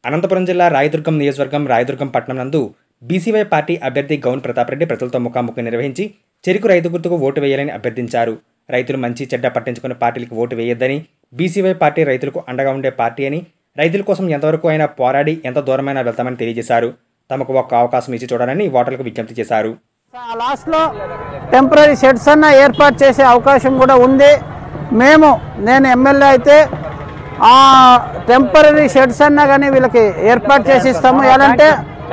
అనంతపురం జిల్లా రాయదుర్గం నియోజకవర్గం రాయదుర్గం పట్టణం నందు బీసీవై పార్టీ అభ్యర్థి గౌన్ ప్రతాప్ రెడ్డి ప్రజలతో ముఖాముఖి నిర్వహించి చెరుకు రైతు గుర్తుకు ఓటు వేయాలని అభ్యర్థించారు. రైతులు మంచి చెడ్డ పట్టించుకున్న పార్టీలకు ఓటు వేయొద్దని, బీసీవై పార్టీ రైతులకు అండగా ఉండే పార్టీ అని, రైతుల కోసం ఎంతవరకు అయినా పోరాడి ఎంత దూరమైనా వెళ్తామని తెలియజేశారు. తమకు ఒక్క అవకాశం ఇచ్చి చూడాలని ఓటర్లకు విజ్ఞప్తి చేశారు. లాస్ట్లో టెంపరీ షెడ్స్ అన్న ఏర్పాటు చేసే అవకాశం కూడా ఉంది. నేను ఎమ్మెల్యే అయితే ఆ టెంపరీ షెడ్స్ అన్నా కానీ వీళ్ళకి ఏర్పాటు చేసి ఇస్తాము. ఎలాంటే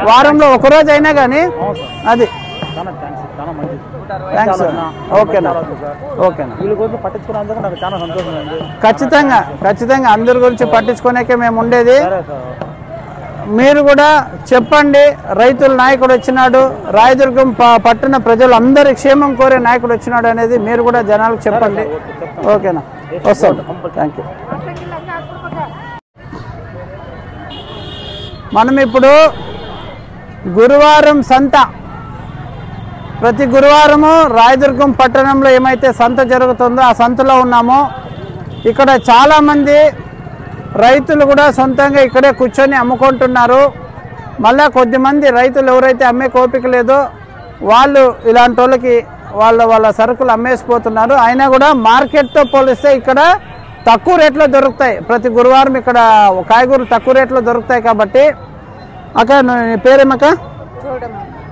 వారంలో ఒకరోజు అయినా కానీ అది థ్యాంక్స్. ఓకేనా ఓకేనా ఖచ్చితంగా అందరి గురించి పట్టించుకోనేకే మేము ఉండేది. మీరు కూడా చెప్పండి, రైతుల నాయకుడు వచ్చినాడు, రాయదుర్గం పట్టణ ప్రజలు అందరి క్షేమం కోరే నాయకుడు వచ్చినాడు అనేది మీరు కూడా జనాలకు చెప్పండి. ఓకేనా, వస్తాం. Thank you. మనం ఇప్పుడు గురువారం సంత, ప్రతి గురువారము రాయదుర్గం పట్టణంలో ఏమైతే సంత జరుగుతుందో ఆ సంతలో ఉన్నాము. ఇక్కడ చాలామంది రైతులు కూడా సొంతంగా ఇక్కడే కూర్చొని అమ్ముకుంటున్నారు. మళ్ళీ కొద్దిమంది రైతులు ఎవరైతే అమ్మే కోపిక లేదో వాళ్ళు ఇలాంటి వాళ్ళకి వాళ్ళ సరుకులు అమ్మేసిపోతున్నారు. అయినా కూడా మార్కెట్తో పోలిస్తే ఇక్కడ తక్కువ రేట్లో దొరుకుతాయి. ప్రతి గురువారం ఇక్కడ కాయగూరలు తక్కువ రేట్లో దొరుకుతాయి. కాబట్టి అక్క, నీ పేరేమక్క?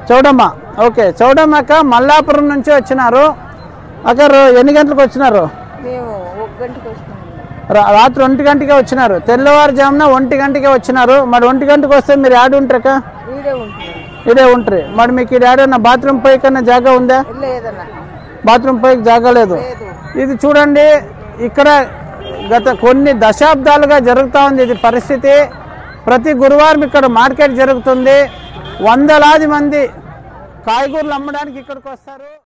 చౌడమ్మ. ఓకే, చౌడమ్మక్క మల్లాపురం నుంచి వచ్చినారు. అక్క ఎన్ని గంటలకు వచ్చినారు? రాత్రి 1 గంటకే వచ్చినారు. తెల్లవారుజామున 1 గంటకే వచ్చినారు. మరి 1 గంటకు వస్తే మీరు యాడ్ ఉంటారక్క? ఇదే ఉంటారు. మరి మీకు ఇది యాడన్నా బాత్రూమ్ పై కన్నా జాగా ఉందా? బాత్రూమ్ పైకి జాగా లేదు. ఇది చూడండి, ఇక్కడ గత కొన్ని దశాబ్దాలుగా జరుగుతూ ఉంది ఇది పరిస్థితి. ప్రతి గురువారం ఇక్కడ మార్కెట్ జరుగుతుంది. వందలాది మంది కాయగూరలు అమ్మడానికి ఇక్కడికి వస్తారు.